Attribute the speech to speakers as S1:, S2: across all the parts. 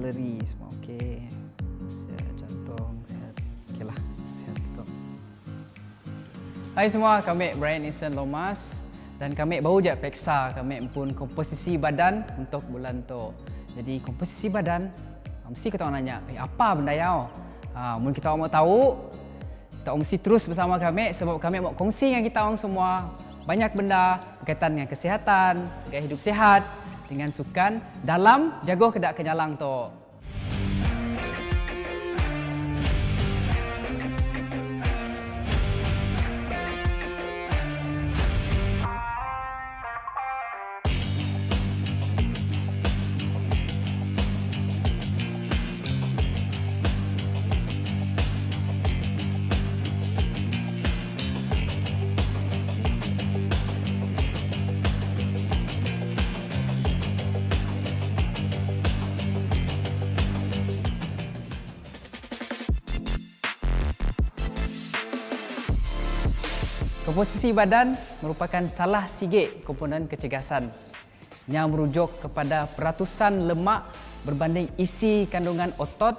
S1: galeri semua okey. Sihat jantung, sihat. Okeylah, sihat betul. Hai semua, kami Brian Insan Lomas dan kami baru je periksa kami pun komposisi badan untuk bulan tu. Jadi komposisi badan mesti kita orang nanya, apa benda yau? Mungkin kita orang mau tahu, kita orang mesti terus bersama kami sebab kami mau kongsi dengan kita orang semua banyak benda berkaitan dengan kesihatan, gaya hidup sihat, dengan sukan dalam jago kedak kenyalang tu. Komposisi badan merupakan salah sikit komponen kecergasan yang merujuk kepada peratusan lemak berbanding isi kandungan otot,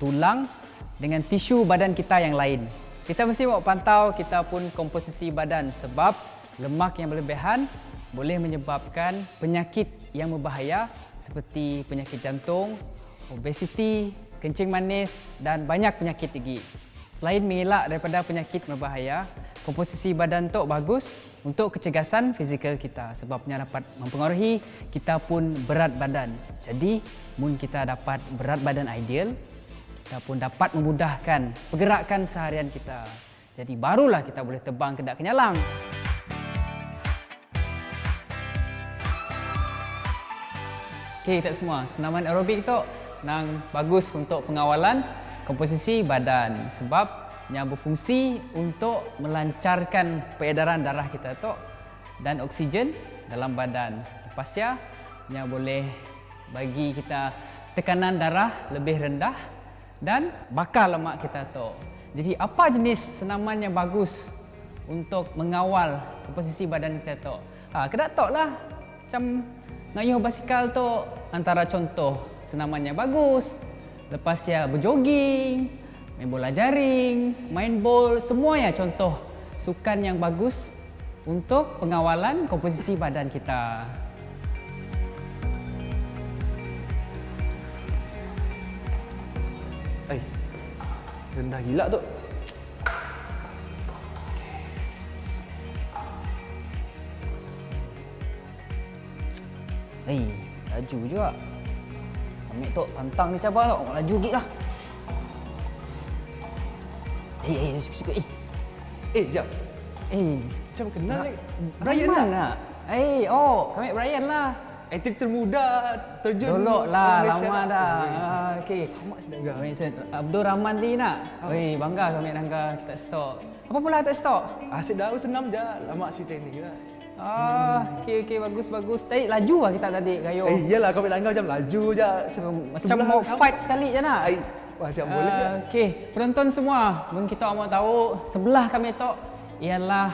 S1: tulang dengan tisu badan kita yang lain. Kita mesti mau pantau kita pun komposisi badan sebab lemak yang berlebihan boleh menyebabkan penyakit yang berbahaya seperti penyakit jantung, obesiti, kencing manis dan banyak penyakit lagi. Selain mengelak daripada penyakit berbahaya, komposisi badan tu bagus untuk kecergasan fizikal kita sebabnya dapat mempengaruhi kita pun berat badan. Jadi, mun kita dapat berat badan ideal, kita pun dapat memudahkan pergerakan seharian kita. Jadi, barulah kita boleh terbang ke dak kenyalang. Okey, kita semua, senaman aerobik tu nang bagus untuk pengawalan komposisi badan sebab yang berfungsi untuk melancarkan peredaran darah kita tu dan oksigen dalam badan. Lepasnya yang boleh bagi kita tekanan darah lebih rendah dan bakar lemak kita tu. Jadi apa jenis senaman yang bagus untuk mengawal komposisi badan kita tu? Kedak tok lah macam ngayuh basikal tu antara contoh senaman yang bagus. Lepasnya berjoging, main bola jaring, main bol, semuanya contoh sukan yang bagus untuk pengawalan komposisi badan kita.
S2: Rendah gila tu.
S1: Laju juga. Ambil tu, pantang ni cabar tu, laju gig lah. Suka-suka.
S2: Jap. Macam kenal ni.
S1: Brian lah. Kami Brian lah.
S2: Atlet termuda terjun.
S1: Dolok lah,
S2: Malaysia
S1: lama dah. Okey.
S2: Malaysia.
S1: Abdul Rahman Lee nak. Bangga kami nangka kita stok. Apa pula kita stok?
S2: Asyik dah senam je. Lama si training juga.
S1: Okey, bagus. Tadi laju lah kita tadi kayu.
S2: Iyalah kau langgar macam laju je.
S1: Macam mau fight sekali je nak.
S2: Macam boleh je.
S1: Okey, penonton semua, mungkin kita mau tahu sebelah kami tok ialah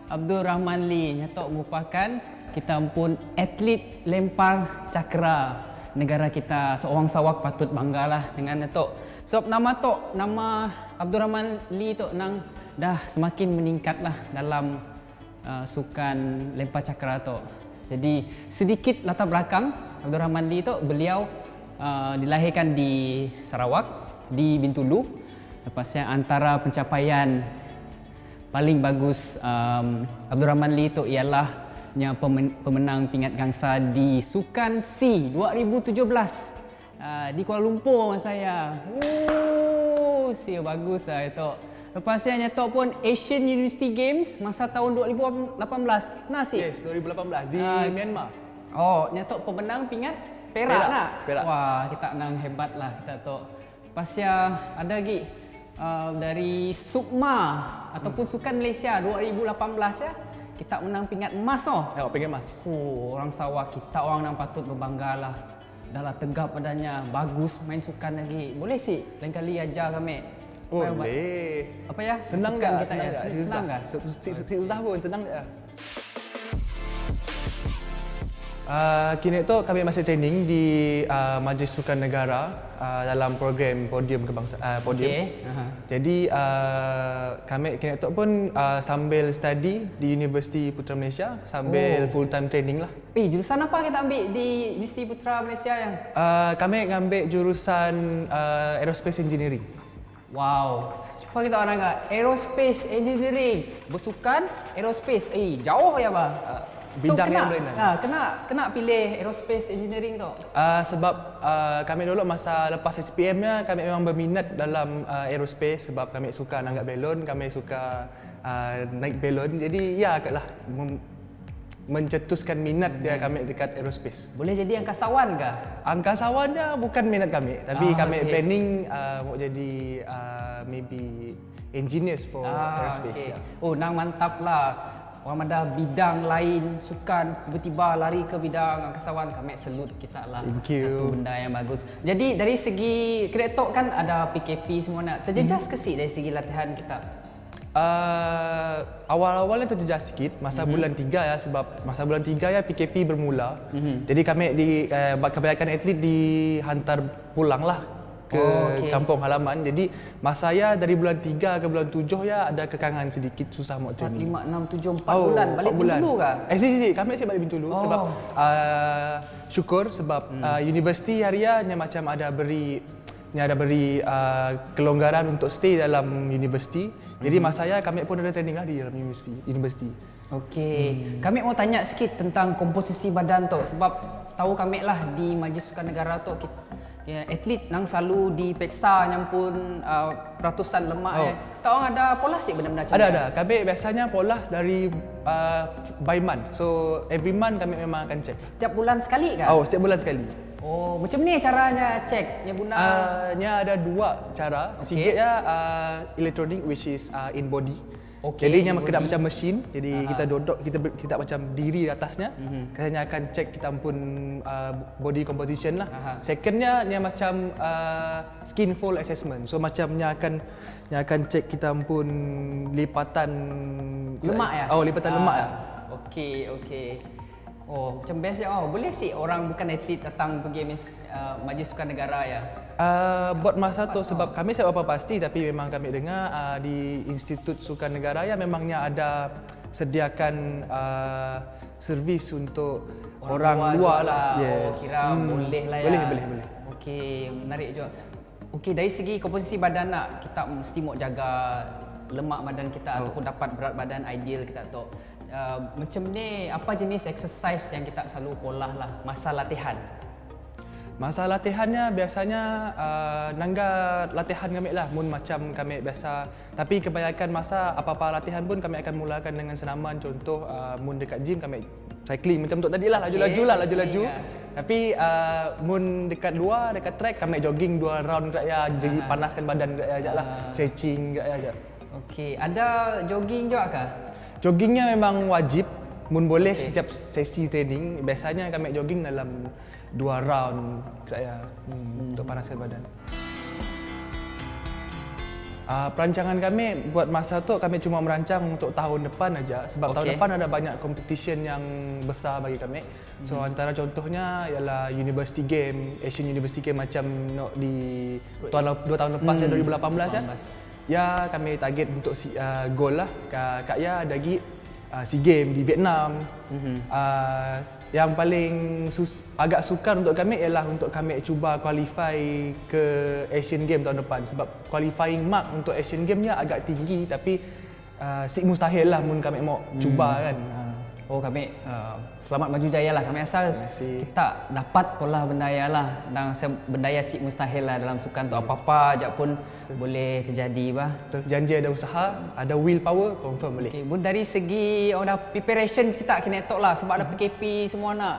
S1: Abdul Rahman Lee. Nyatok merupakan kita pun atlet lempar cakra negara kita. Seorang sawak patut banggalah dengan tok. Sebab nama Abdul Rahman Lee tok nang dah semakin meningkatlah dalam sukan lempar cakra tu. Jadi sedikit latar belakang Abdul Rahman Lee tu, beliau dilahirkan di Sarawak, di Bintulu. Lepasnya antara pencapaian paling bagus Abdul Rahman Lee tu ialah pemenang pingat gangsa di Sukan SEA 2017 di Kuala Lumpur masa saya. SEA bagus lah itu. Lepasnya nyatok pun Asian University Games masa tahun 2018. Nasi.
S2: Yes, 2018 di Myanmar.
S1: Nyatok pemenang pingat perak nak.
S2: Perak.
S1: Wah, kita nang hebat lah kita tu. Lepasnya ada lagi dari Sukma ataupun Sukan Malaysia 2018 ya. Kita menang pingat emas
S2: Pingat emas.
S1: Orang Sarawak kita orang yang patut berbanggalah. Dah lah tegap badannya, bagus main sukan lagi. Boleh sih lain kali ajar kami.
S2: Boleh.
S1: Apa ya?
S2: Senang
S1: sukan
S2: tak?
S1: kita ya. Senang tak?
S2: Susah pun senang tak? Kini tu kami masih training di Majlis Sukan Negara dalam program Podium Kebangsaan. Podium.
S1: Okey.
S2: Jadi kami kini tu pun sambil study di Universiti Putra Malaysia sambil full time training lah.
S1: Jurusan apa kita ambil di Universiti Putra Malaysia yang?
S2: Kami ngambil jurusan Aerospace Engineering.
S1: Wow. Cuba kita orang agak Aerospace Engineering. Bersukan Aerospace. Jauh ya, Bah.
S2: Bidang yang berlainan.
S1: Kena pilih Aerospace Engineering tu.
S2: Sebab kami dulu masa lepas SPM-nya kami memang berminat dalam aerospace sebab kami suka nanggap belon, kami suka naik belon. Jadi ya agaklah mencetuskan minat dia kami dekat aerospace.
S1: Boleh jadi angkasawan ke?
S2: Angkasawannya bukan minat kami, tapi kami
S1: okey.
S2: planning mau jadi maybe engineers for aerospace.
S1: Okay.
S2: Ya.
S1: Nang mantap lah. Orang ada bidang lain, sukan, tiba-tiba lari ke bidang angkasawan, kami salute kita lah.
S2: Thank you.
S1: Satu benda yang bagus. Jadi dari segi Kreatok kan ada PKP semua nak. Terjejas ke sih dari segi latihan kita?
S2: Awal-awalnya terjejas sikit masa bulan 3 ya, sebab masa bulan 3 ya PKP bermula. Jadi kami kebanyakan atlet dihantar pulang lah ke kampung halaman. Jadi masa ya dari bulan 3 ke bulan 7 ya ada kekangan sedikit, susah mau
S1: 4,
S2: training.
S1: 5, 6, 7, 4 bulan. Balik
S2: 4 bulan.
S1: dulu kah?
S2: Kami asyik balik Bintulu sebab syukur sebab universiti harianya macam ada beri kelonggaran untuk stay dalam universiti. Jadi masa ya kami pun ada training lah di dalam universiti.
S1: Okey. Kami mau tanya sikit tentang komposisi badan tu sebab setahu kami lah di Majlis Sukan Negara tu atlet nang selalu dipeksa nyampun ratusan lemak Kita orang ada pola sih benda-benda macam
S2: Ada. Kami biasanya pola dari by month. So every month kami memang akan check.
S1: Setiap bulan sekali kah?
S2: Setiap bulan sekali.
S1: Macam ni caranya cek? Yang guna
S2: Ada dua cara.
S1: Okey.
S2: Sikit ya electronic which is in body.
S1: Okey,
S2: Jadi
S1: in
S2: kena
S1: body.
S2: macam mesin. Jadi kita duduk, kita macam diri di atasnya. Katanya akan cek kita pun body composition lah. Secondnya dia macam skin fold assessment. So macamnya akan cek kita pun lipatan
S1: lemak ya?
S2: Lipatan lemak ya.
S1: Okey. Macam best ya. Boleh sih orang bukan atlet datang pergi Majlis Sukan Negara ya.
S2: Buat masa tu sebab kami saya apa pasti, tapi memang kami dengar di Institut Sukan Negara ya memangnya ada sediakan servis untuk orang luar lah.
S1: Kira boleh lah ya.
S2: Boleh.
S1: Okey, menarik juga. Okey, dari segi komposisi badan nak, kita mesti mau jaga lemak badan kita ataupun dapat berat badan ideal kita tu. Macam ni, apa jenis exercise yang kita selalu pola lah masa latihan?
S2: Masa latihannya biasanya nangga latihan kami lah mun macam kami biasa, tapi kebanyakan masa apa-apa latihan pun kami akan mulakan dengan senaman. Contoh mun dekat gym kami cycling macam tu tadi lah, laju-laju. Tapi mun dekat luar, dekat track kami jogging 2 round raya, jadi panaskan badan raya lah, stretching raya.
S1: Okey, ada jogging juga kah?
S2: Joggingnya memang wajib. Mun boleh setiap sesi training, biasanya kami jogging dalam 2 round raya untuk panaskan badan. Perancangan kami buat masa tu kami cuma merancang untuk tahun depan aja sebab tahun depan ada banyak competition yang besar bagi kami. So antara contohnya ialah University Game, Asian University Game macam di 2 tahun lepas ya, 2018 ya. Ya kami target untuk goal lah Kak Ya ada lagi SEA Games di Vietnam. Yang paling agak sukar untuk kami ialah untuk kami cuba qualify ke Asian Games tahun depan sebab qualifying mark untuk Asian Games nya agak tinggi, tapi mustahil lah mun kami mau cuba kan.
S1: Kami selamat maju jaya lah. Kami asal kita dapat pola bendaya lah. Dan bendaya si mustahil lah dalam sukan tu. Apa-apa aja pun boleh terjadi bah.
S2: Janji ada usaha, ada willpower, confirm boleh.
S1: Bun dari segi dah preparations kita kena tok lah sebab ada PKP semua nak.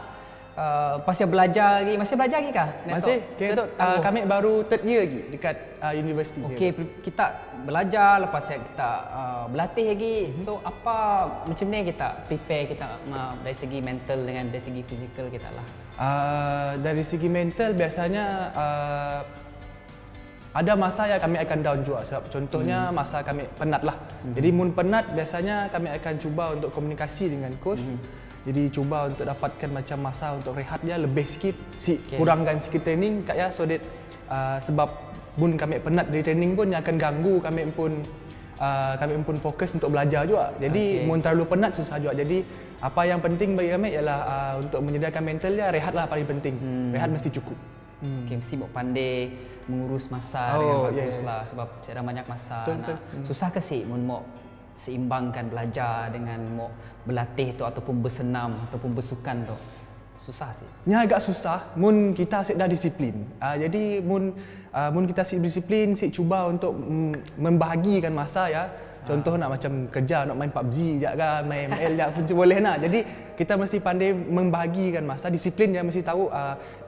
S1: Masih belajar lagi kah?
S2: Masih. Kami baru third year lagi dekat universiti.
S1: Okey, kita belajar lepas kita berlatih lagi. So apa macam ni kita prepare kita dari segi mental dengan dari segi fizikal kita lah.
S2: Dari segi mental biasanya ada masa ya kami akan down juga sebab contohnya masa kami penat lah. Jadi mun penat biasanya kami akan cuba untuk komunikasi dengan coach. Jadi cuba untuk dapatkan macam masa untuk rehat dia lebih sikit, kurangkan sikit training Kak ya, so that sebab mun kami penat dari training pun yang akan ganggu kami pun fokus untuk belajar juga. Jadi mun terlalu penat susah juga. Jadi apa yang penting bagi kami ialah untuk menyediakan mental dia, rehatlah paling penting. Rehat mesti cukup.
S1: Okay, mesti mau pandai mengurus masa dengan bagus lah sebab saya ada banyak masa.
S2: Betul.
S1: Susah ke sih mun mau seimbangkan belajar dengan mau berlatih tu ataupun bersenam ataupun bersukan tu? Susah sih.
S2: Nya agak susah mun kita dah disiplin. Jadi mun kita disiplin, cuba untuk membahagikan masa ya. Contoh nak macam kerja, nak main PUBG je kan, main ML je pun boleh nak. Jadi kita mesti pandai membahagikan masa, disiplin dia mesti tahu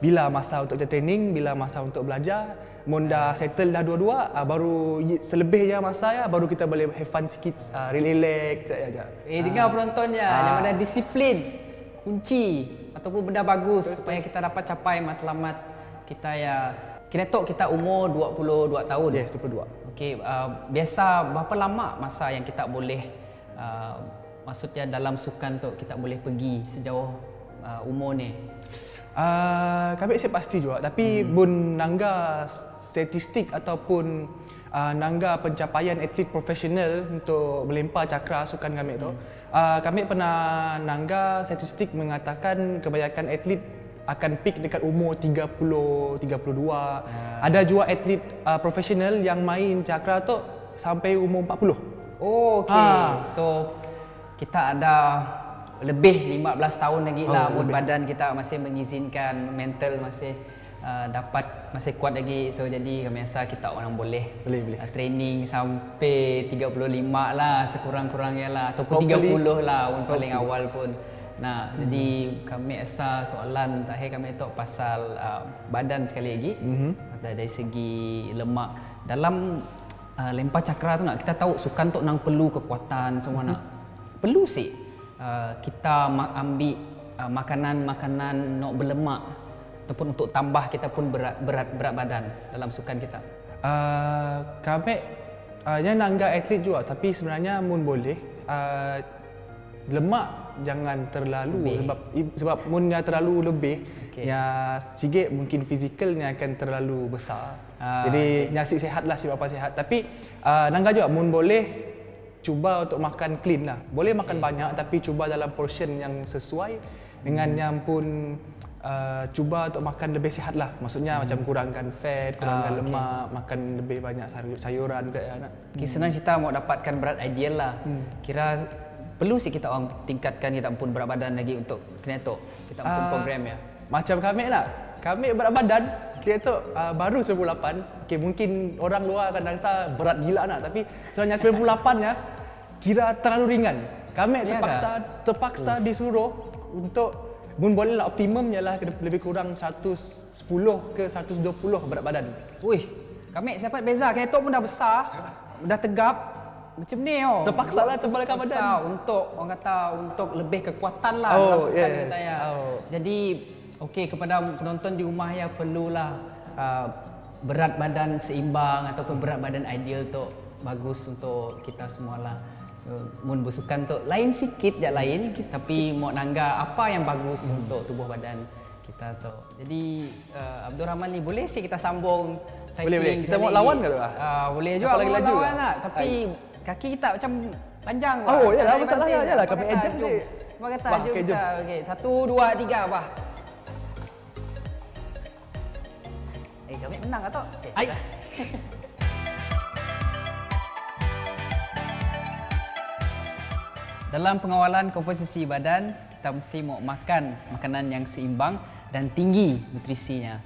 S2: bila masa untuk training, bila masa untuk belajar. Mun dah settle dah dua-dua, baru selebihnya masa ya, baru kita boleh have fun sikit, relax aja.
S1: Dengar penontonnya, yang mana disiplin kunci ataupun benda bagus supaya kita dapat capai matlamat kita ya. Kira-kira kita umur 22 tahun.
S2: Yes, 22.
S1: Okey, biasa berapa lama masa yang kita boleh maksudnya dalam sukan tu kita boleh pergi sejauh umur ni?
S2: Kami saya pasti juga, tapi bun nangga statistik ataupun nangga pencapaian atlet profesional untuk melempar cakra sukan kami tu, kami pernah nangga statistik mengatakan kebanyakan atlet akan peak dekat umur 30, 32. Ada juga atlet profesional yang main cakra tu sampai umur 40.
S1: Oh, okey. So kita ada lebih 15 tahun lagi lah buat badan kita masih mengizinkan, mental masih masih kuat lagi. So jadi kami rasa kita orang boleh training sampai 35 lah sekurang-kurangnya lah, ataupun 30 lah paling awal pun. Nah, jadi kami rasa soalan terakhir kami tu pasal badan sekali lagi. Dari segi lemak dalam lempar cakra tu, nak kita tahu sukan tu nang perlu kekuatan semua nak. Perlu sih kita ambil makanan-makanan nak berlemak ataupun untuk tambah kita pun berat badan dalam sukan kita.
S2: Kami yang nangga atlet juga, tapi sebenarnya mun boleh lemak jangan terlalu sebab munnya terlalu lebih ya sikit mungkin fizikalnya akan terlalu besar. Jadi nyasi sehat lah, siapa sehat, tapi nangga juga mun boleh cuba untuk makan clean lah. Boleh makan banyak tapi cuba dalam portion yang sesuai dengan yang pun cuba untuk makan lebih sihat lah. Maksudnya macam kurangkan fat, kurangkan lemak, makan lebih banyak sayuran ke anak.
S1: Senang kita mau dapatkan berat ideal lah. Kira perlu sih kita orang tingkatkan kita pun berat badan lagi untuk Kineto. Kita pun program ya.
S2: Macam kami lah. Kami berat badan Kineto baru 98. Okay, mungkin orang luar akan rasa berat gila nak, tapi sebenarnya 98 ya kira terlalu ringan. Kami terpaksa disuruh untuk mun boleh lah optimum ialah lebih kurang 110 ke 120 berat badan.
S1: Wih, kami siapa beza Kineto pun dah besar, dah tegap. Macam ni
S2: terpaksa lah tebalkan badan
S1: untuk orang kata untuk lebih kekuatan lah dalam sukan kita ya. Jadi okey, kepada penonton di rumah ya, perlulah berat badan seimbang ataupun berat badan ideal tu bagus untuk kita semualah. So mun bersukan tu lain sikit tapi mau nangga apa yang bagus untuk tubuh badan kita tu. Jadi Abdul Rahman ni boleh sih kita sambung cycling.
S2: Boleh. Kita mau lawan ke tu?
S1: Boleh juga lagi lawan lah, tapi kaki kita macam panjang.
S2: Yalah, masalahnya yalah kami adjust ni.
S1: Apa kata jom kita. Okey, 1 2 3 bah. Kami menang atau? Dalam pengawalan komposisi badan, kita mesti mau makan makanan yang seimbang dan tinggi nutrisinya.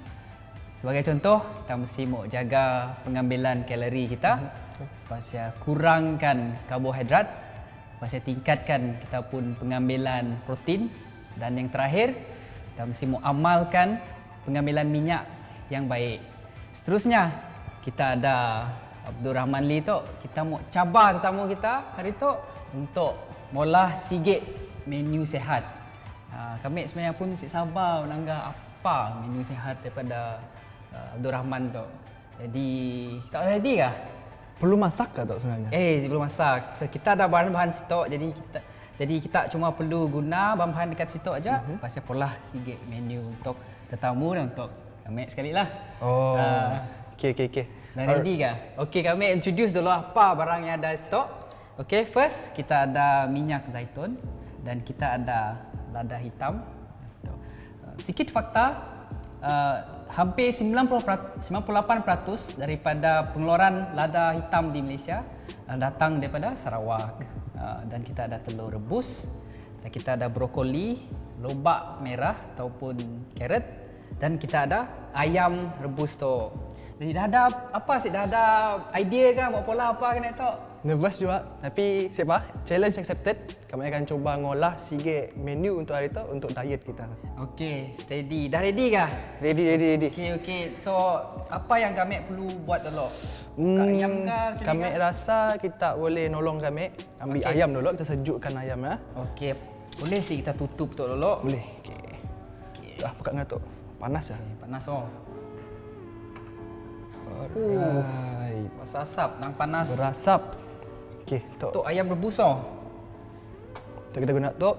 S1: Sebagai contoh, kita mesti mau jaga pengambilan kalori kita. Pasal kurangkan karbohidrat, pasal tingkatkan kita pun pengambilan protein, dan yang terakhir kita mesti mau amalkan pengambilan minyak yang baik. Seterusnya kita ada Abdul Rahman Lee tu, kita mau cabar tetamu kita hari tu untuk molah sigit menu sihat. Kami sebenarnya pun sabar menanggah apa menu sihat daripada Abdul Rahman tu. Jadi tak ready kah?
S2: Perlu masak ke tak sebenarnya?
S1: Perlu masak. So kita ada bahan-bahan stok, jadi Jadi kita cuma perlu guna bahan-bahan dekat situ aja. Pasal pola sikit menu untuk tetamu dan untuk kami sekali lah.
S2: Oh. Okey.
S1: Dah ready kah? Okey, kami introduce dulu apa barang yang ada di stok. Okey, first kita ada minyak zaitun dan kita ada lada hitam. Sikit fakta, hampir 98% daripada pengeluaran lada hitam di Malaysia datang daripada Sarawak. Dan kita ada telur rebus, dan kita ada brokoli, lobak merah ataupun carrot, dan kita ada ayam rebus tu. Jadi dah ada apa sih? Dah ada idea kan buat pola apa kena tu?
S2: Nervous juga, tapi siapa? Challenge accepted. Kami akan cuba ngolah sikit menu untuk hari tu untuk diet kita.
S1: Okey, steady. Dah ready kah?
S2: Ready.
S1: Okey. So, apa yang kami perlu buat dulu? Buka ayam kah?
S2: Kami rasa kita boleh nolong kami ambil ayam dulu, kita sejukkan ayam ya.
S1: Okey. Boleh sih kita tutup tu dulu.
S2: Boleh. Okey. Buka ngatuk. Panas ya?
S1: Panas oh.
S2: Alright.
S1: Asap nang panas.
S2: Berasap. Okey, tok.
S1: Tu ayam rebus oh.
S2: Kita guna tok.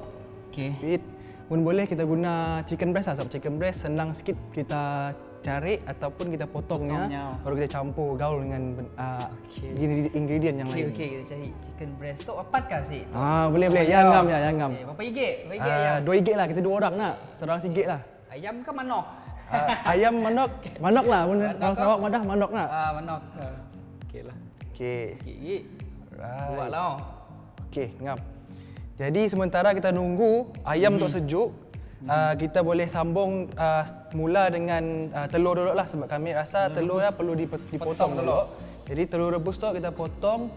S1: Okey.
S2: Bit. Pun boleh kita guna chicken breast lah. Sebab chicken breast senang sikit kita cari ataupun kita potongnya. Baru kita campur gaul dengan ingredient yang lain.
S1: Okey, kita cari chicken breast tu apa kah sih?
S2: Boleh. Yang ngam ya, yang ngam.
S1: Berapa ringgit? Ayam.
S2: RM2 lah, kita 2 orang nak. Serang RM1 lah.
S1: Ayam ke manok?
S2: Ayam manok lah. Kalau Sarawak madah manok nak.
S1: Manok. Okey lah.
S2: Okey.
S1: Okey.
S2: Right.
S1: Buatlah.
S2: Okey, ngam. Jadi sementara kita nunggu ayam tu sejuk, kita boleh sambung mula dengan telur dulu lah sebab kami rasa telur ya perlu dipotong dulu. Jadi telur rebus tu kita potong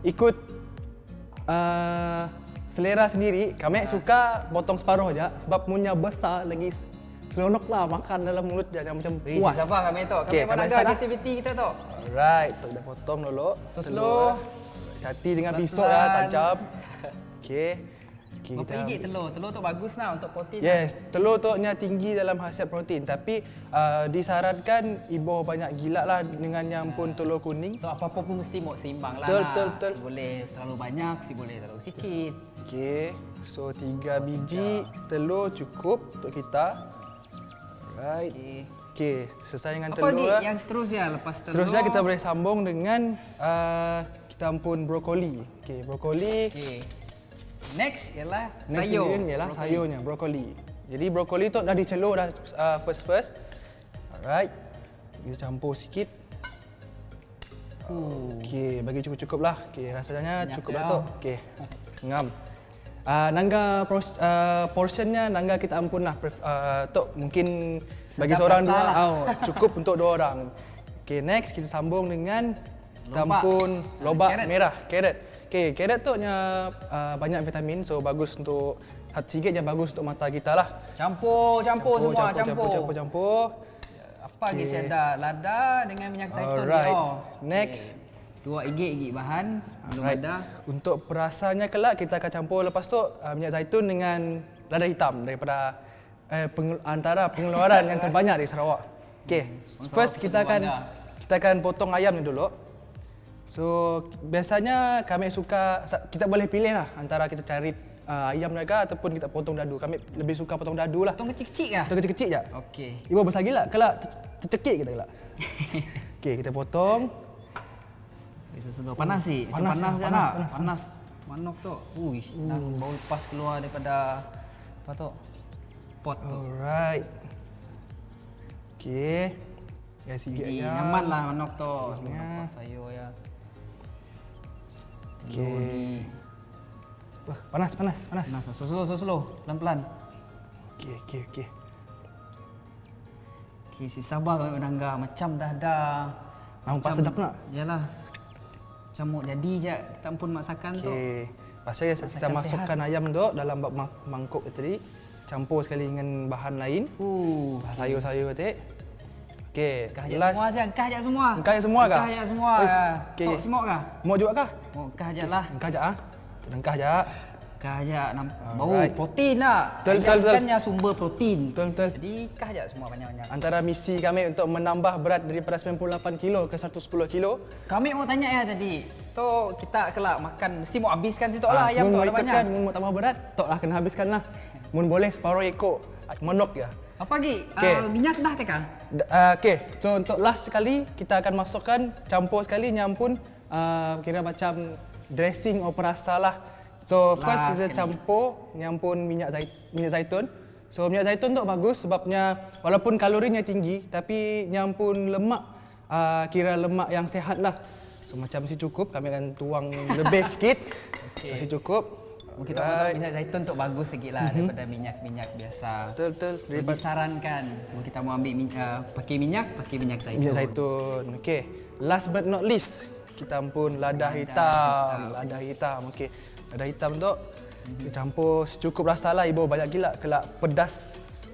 S2: ikut selera sendiri. Kami suka potong separuh aja sebab punya besar lagi seronok lah makan dalam mulut dia macam puas.
S1: Sabar kami tu. Kami
S2: Okey,
S1: pun nak
S2: start
S1: aktiviti kita tu.
S2: Alright, tu dah potong dulu.
S1: So slow.
S2: Hati dengan pisau ya, tajam. Okey.
S1: Berapa ringgit telur? Telur tu bagus lah untuk protein.
S2: Yes, telur tu nya tinggi dalam khasiat protein tapi disarankan ibu banyak gila lah dengan yang pun telur kuning.
S1: So apa-apa pun mesti mau seimbang lah.
S2: Betul.
S1: Si boleh terlalu banyak, si boleh terlalu sikit.
S2: Okey. So 3 biji telur cukup untuk kita. Alright. Okey, selesai dengan
S1: apa
S2: telur.
S1: Apa lagi yang seterusnya lepas telur?
S2: Seterusnya kita boleh sambung dengan kita pun brokoli. Okey, brokoli.
S1: Okey. Next ialah
S2: Next
S1: sayur.
S2: ingredient ialah sayurnya, brokoli. Jadi brokoli tu dah dicelur dah first. Alright. Kita campur sikit. Okey, bagi cukup-cukup lah. Okey, rasanya cukup lah tu. Okey. Ngam. Nangga portionnya nangga kita ampun lah. Tok mungkin bagi seorang dua cukup untuk 2 orang. Okey, next kita sambung dengan kita ampun lobak merah, carrot. Okey, carrot tu banyak vitamin so bagus untuk sikit je bagus untuk mata kita lah.
S1: Campur semua. Apa lagi saya ada? Lada dengan minyak zaitun.
S2: Alright. Next.
S1: RM2 bahan belum ada.
S2: Untuk perasannya kelak kita akan campur lepas tu minyak zaitun dengan lada hitam daripada antara pengeluaran yang terbanyak di Sarawak. Okey, first kita akan potong ayam ni dulu. So biasanya kami suka kita boleh pilih lah antara kita cari ayam mereka ataupun kita potong dadu. Kami lebih suka potong dadu lah.
S1: Potong kecil-kecil kah?
S2: Potong kecil-kecil je.
S1: Okey.
S2: Ibu besar gila kelak tercekik kita kelak. Okey, kita potong.
S1: Panas sih. Panas je nak. Panas. Manok tu. Baru lepas keluar daripada apa tu? Pot tu.
S2: Alright. Okey. Ya sikit
S1: aja. Nyaman lah manok tu. Nampak sayur ya.
S2: Okey. Wah, panas.
S1: Panas. So slow. Pelan-pelan.
S2: Okey.
S1: Okey, si sabar kami menangga macam dah ada.
S2: Nampak sedap nak?
S1: Yalah. Macam mau jadi je kita pun masakan tu.
S2: Okey. Pasal kita masukkan ayam tu dalam mangkuk tadi. Campur sekali dengan bahan lain. Sayur-sayur tadi. Okey.
S1: Semua je, engkah je semua.
S2: Engkah je semua kah?
S1: Engkah je semua.
S2: Okey.
S1: Tok semua kah?
S2: Mau juga kah?
S1: Mau engkah je lah.
S2: Engkah je ah. Engkah je.
S1: Engkah je bau protein lah.
S2: Betul.
S1: Kan yang sumber protein.
S2: Betul.
S1: Jadi engkah je semua banyak-banyak.
S2: Antara misi kami untuk menambah berat daripada 98 kilo ke 110 kilo.
S1: Kami mau tanya ya tadi. Tok kita kelak makan mesti mau habiskan situ lah ayam tu ada banyak.
S2: Mun mau tambah berat, tok lah kena habiskan lah. Mun boleh separuh ekor manok ya.
S1: Apa lagi?
S2: Okey.
S1: Minyak dah tekal.
S2: Okey, so untuk last sekali kita akan masukkan campur sekali nyampun kira macam dressing atau perasa lah. So first kita campur nyampun minyak zaitun. So minyak zaitun tu bagus sebabnya walaupun kalorinya tinggi tapi nyampun lemak kira lemak yang sehat lah. So macam si cukup, kami akan tuang lebih sikit. Okay. Masih cukup.
S1: Kita tahu minyak zaitun tu bagus sikit lah daripada minyak biasa.
S2: Betul.
S1: Disarankan kalau kita mau ambil pakai minyak zaitun.
S2: Minyak zaitun. Okey. Last but not least, kita pun lada hitam. Lada hitam. Okey. Lada hitam tu kita campur secukup rasa lah ibu, banyak gila kelak pedas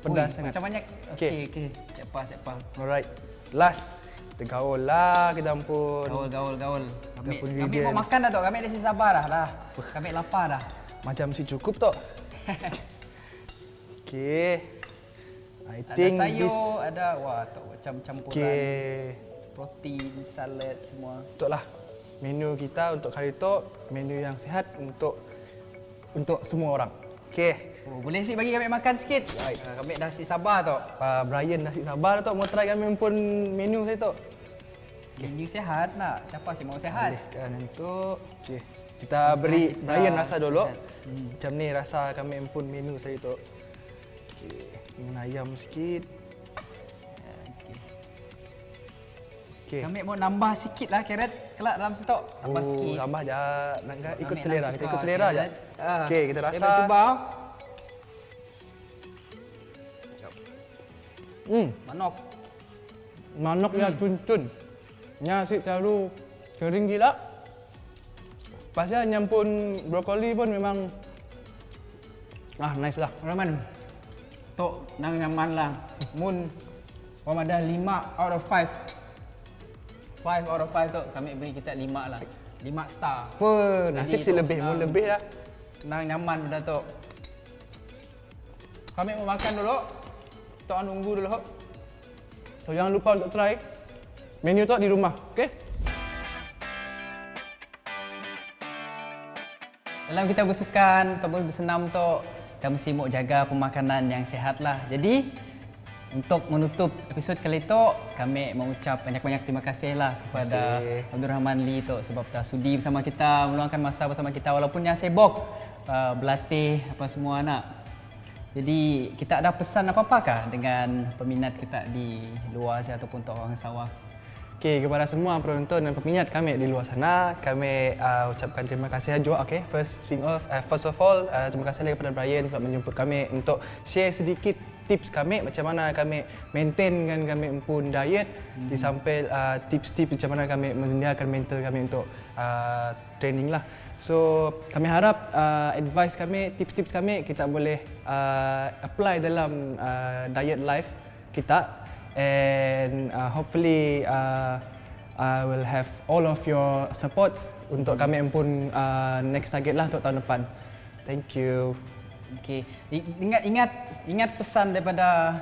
S2: sangat.
S1: Macam banyak. Okey. Siapa.
S2: Alright. Last kita gaul lah, kita pun
S1: gaul. Kami mau makan dah tu. Kami dah sabar dah. Kami lapar dah.
S2: Macam si cukup tu. Okey. I think
S1: ada sayur,
S2: this
S1: ada tu macam campuran protein, salad semua.
S2: Betul lah. Menu kita untuk kali tu menu yang sihat untuk semua orang. Okey.
S1: Boleh sih bagi kami makan sikit. Right. Kami dah sabar tu.
S2: Brian dah sabar tu mau try kami pun menu saya tu.
S1: Menu sihat nak. Siapa sih mau sehat?
S2: Kan untuk okey. Kita beri Brian rasa dulu. Macam ni rasa kami pun menu saya tu. Okey, dengan ayam sikit.
S1: Okey. Kami mau nambah sikit lah carrot kelak dalam situ. Tambah sikit.
S2: Tambah je. Nak ikut selera. Kita ikut selera je. Okey, kita rasa.
S1: Kita cuba.
S2: Manok yang cun-cun. Nya asyik terlalu kering gila. Pasal nyampun brokoli pun memang nice lah.
S1: Rahman. Tok nang nyaman lah. Mun ada 5 out of 5. 5 out of 5 tu kami beri kita 5 lah. 5 star.
S2: Nasib si lebih, mun lebih lah.
S1: Nang nyaman dah tu. Kami mau makan dulu. Tok nunggu dulu.
S2: So jangan lupa untuk try menu tu di rumah, okey?
S1: Dalam kita bersukan ataupun bersenam tu, kita mesti mau jaga pemakanan yang sihat lah. Jadi, untuk menutup episod kali itu, kami mengucap banyak-banyak terima kasih lah kepada Abdul Rahman Lee tu sebab dah sudi bersama kita, meluangkan masa bersama kita walaupun yang sibuk berlatih apa semua nak. Jadi, kita ada pesan apa-apakah dengan peminat kita di luar sana ataupun untuk orang Sarawak?
S2: Okey, kepada semua penonton dan peminat kami di luar sana, kami ucapkan terima kasih juga. Okey, first of all, terima kasih kepada Brian sebab menjemput kami untuk share sedikit tips kami macam mana kami maintainkan kami pun diet di samping tips-tips macam mana kami menyediakan mental kami untuk training lah. So, kami harap advice kami, tips-tips kami kita boleh apply dalam diet life kita. And hopefully I will have all of your support untuk kami pun next target lah untuk tahun depan. Thank you.
S1: Okay. Ingat pesan daripada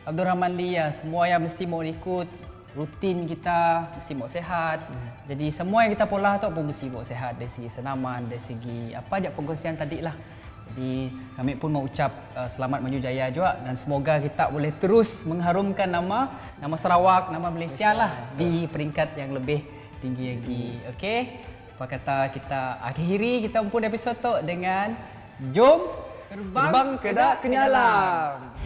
S1: Abdul Rahman Lee ya. Semua yang mesti mau ikut rutin kita mesti mau sehat. Jadi semua yang kita pola tu pun mesti mau sehat dari segi senaman, dari segi apa aja perkongsian tadi lah. Jadi kami pun mau ucap selamat maju jaya juga dan semoga kita boleh terus mengharumkan nama Sarawak, nama Malaysia lah di peringkat yang lebih tinggi lagi. Okey. Apa kata kita akhiri kita pun episod tu dengan jom terbang
S2: ke dak kenyalam.